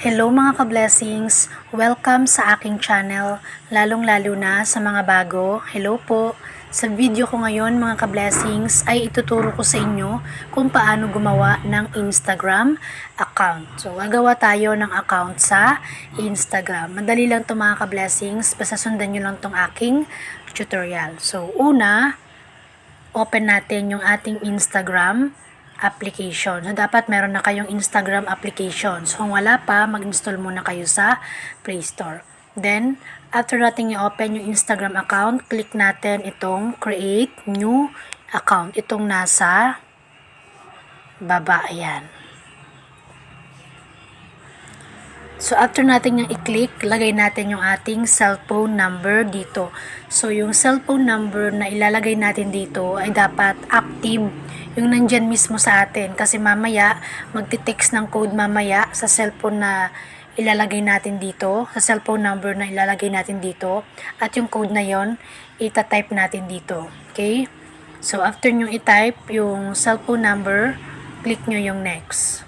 Hello mga ka-blessings! Welcome sa aking channel, lalong-lalo na sa mga bago. Hello po! Sa video ko ngayon mga ka-blessings ay ituturo ko sa inyo kung paano gumawa ng Instagram account. So, gagawa tayo ng account sa Instagram. Madali lang ito mga ka-blessings, basta sundan nyo lang itong aking tutorial. So, una, open natin yung ating Instagram application. So, dapat meron na kayong Instagram application. So, kung wala pa, mag-install muna kayo sa Play Store. Then, after natin i-open yung Instagram account, click natin itong Create New Account. Itong nasa baba. Ayan. So, after natin yung i-click, lagay natin yung ating cellphone number dito. So, yung cellphone number na ilalagay natin dito ay dapat active yung nandyan mismo sa atin. Kasi mamaya, magti-text ng code mamaya sa cellphone na ilalagay natin dito, sa cellphone number na ilalagay natin dito. At yung code na yon ita-type natin dito. Okay? So, after nyo i-type yung cellphone number, click nyo yung next.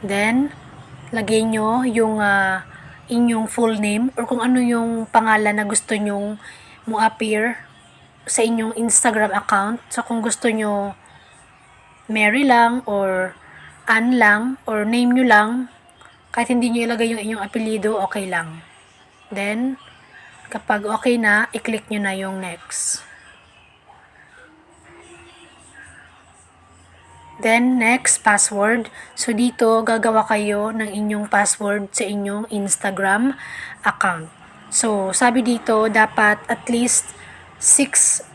Then, lagay nyo yung inyong full name or kung ano yung pangalan na gusto nyong mo-appear sa inyong Instagram account. So, kung gusto nyo Mary lang or Ann lang or name nyo lang, kahit hindi nyo ilagay yung inyong apelido, okay lang. Then, kapag okay na, i-click nyo na yung next. Then, next, password. So, dito, gagawa kayo ng inyong password sa inyong Instagram account. So, sabi dito, dapat at least 6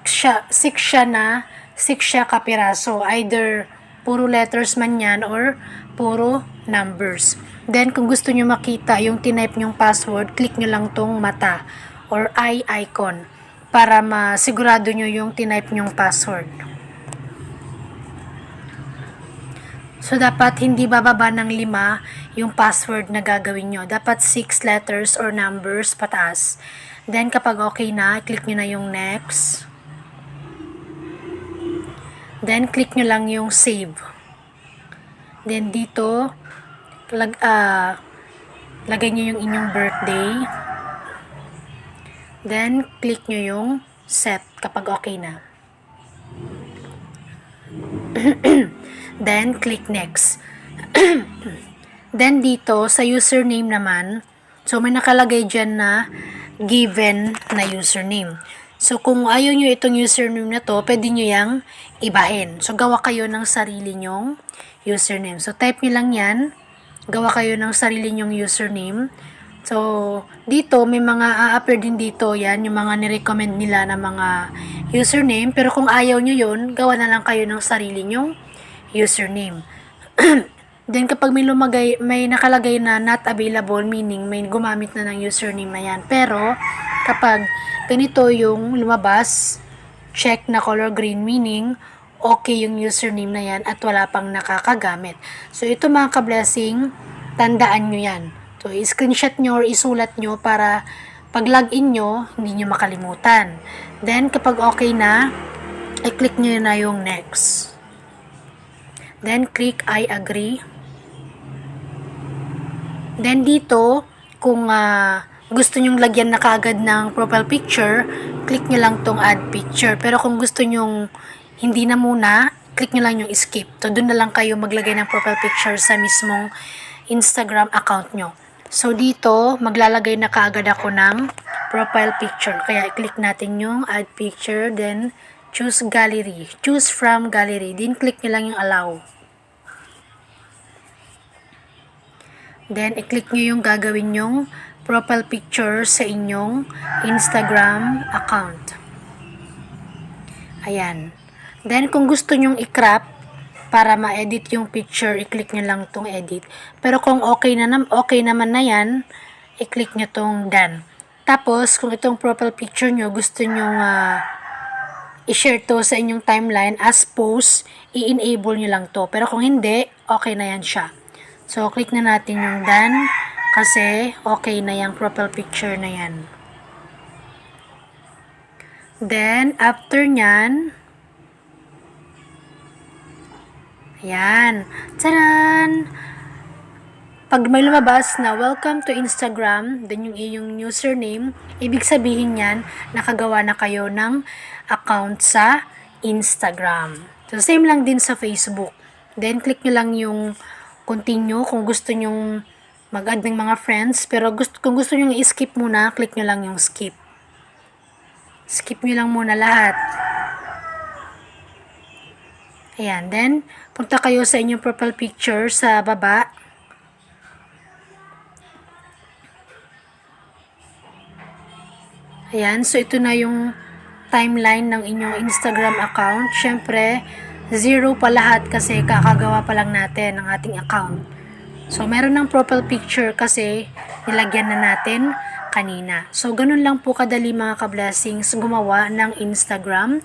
siya kapiraso. Either puro letters man yan or puro numbers. Then, kung gusto nyo makita yung tinype nyong password, click nyo lang tong mata or eye icon para masigurado nyo yung tinype nyong password. So, dapat hindi bababa ng 5 yung password na gagawin nyo. Dapat 6 letters or numbers pataas. Then, kapag okay na, click nyo na yung next. Then, click nyo lang yung save. Then, dito, lagay nyo yung inyong birthday. Then, click nyo yung set kapag okay na. Then, click next. Then, dito, sa username naman, so may nakalagay dyan na given na username. So, kung ayaw nyo itong username na to, pwede nyo yang ibahin. So, gawa kayo ng sarili nyong username. So, type nyo lang yan. Gawa kayo ng sarili nyong username. So, dito, may mga a-appear din dito yan, yung mga nirecommend nila na mga username. Pero kung ayaw nyo yun, gawa na lang kayo ng sarili nyong username. Then, kapag may nakalagay na not available, meaning may gumamit na ng username na yan. Pero, kapag ganito yung lumabas, check na color green, meaning okay yung username na yan at wala pang nakakagamit. So, ito mga ka-blessing, tandaan nyo yan. So, i-screenshot nyo or isulat nyo para pag login nyo, hindi nyo makalimutan. Then, kapag okay na, i-click nyo na yung next. Then, click I agree. Then, dito, kung gusto nyong lagyan na kaagad ng profile picture, click nyo lang tong add picture. Pero kung gusto nyong hindi na muna, click nyo lang yung skip. So, dun na lang kayo maglagay ng profile picture sa mismong Instagram account nyo. So, dito, maglalagay na kaagad ako ng profile picture. Kaya, i-click natin yung add picture, then choose gallery. Choose from gallery. Then, click nyo lang yung allow. Then, i-click nyo yung gagawin yung profile picture sa inyong Instagram account. Ayan. Then, kung gusto nyong i-crop para ma-edit yung picture, i-click nyo lang tong edit. Pero kung okay naman na yan, i-click nyo tong done. Tapos, kung itong profile picture nyo, gusto nyong i-share to sa inyong timeline as post, i-enable nyo lang to. Pero kung hindi, okay na yan siya. So, click na natin yung done kasi okay na yung profile picture na yan. Then, after nyan, Ayan. Taran! Pag may lumabas na welcome to Instagram, then yung iyong username, ibig sabihin yan, nakagawa na kayo ng account sa Instagram. So, same lang din sa Facebook. Then, click nyo lang yung continue kung gusto nyong mag-add ng mga friends. Pero kung gusto nyong i-skip muna, click nyo lang yung skip. Skip nyo lang muna lahat. Ayan, then, punta kayo sa inyong profile picture sa baba. Ayan, so ito na yung timeline ng inyong Instagram account. Syempre, 0 pa lahat kasi kakagawa pa lang natin ng ating account. So, meron ng profile picture kasi nilagyan na natin kanina. So, ganun lang po kadali mga ka-blessings gumawa ng Instagram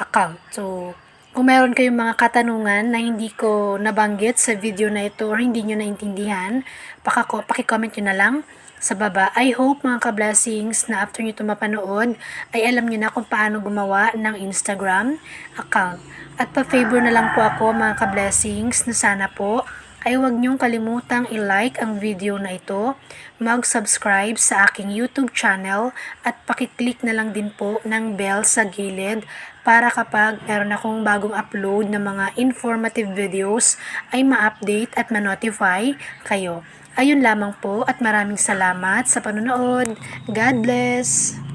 account. So, kung meron kayong mga katanungan na hindi ko nabanggit sa video na ito or hindi nyo naintindihan, pakicomment nyo na lang sa baba. I hope mga ka-blessings na after nyo ito mapanood ay alam nyo na kung paano gumawa ng Instagram account. At pa-favor na lang po ako mga ka-blessings na sana po ay huwag niyong kalimutang i-like ang video na ito, mag-subscribe sa aking YouTube channel at pakiclick na lang din po ng bell sa gilid para kapag meron akong bagong upload ng mga informative videos ay ma-update at ma-notify kayo. Ayun lamang po at maraming salamat sa panonood. God bless!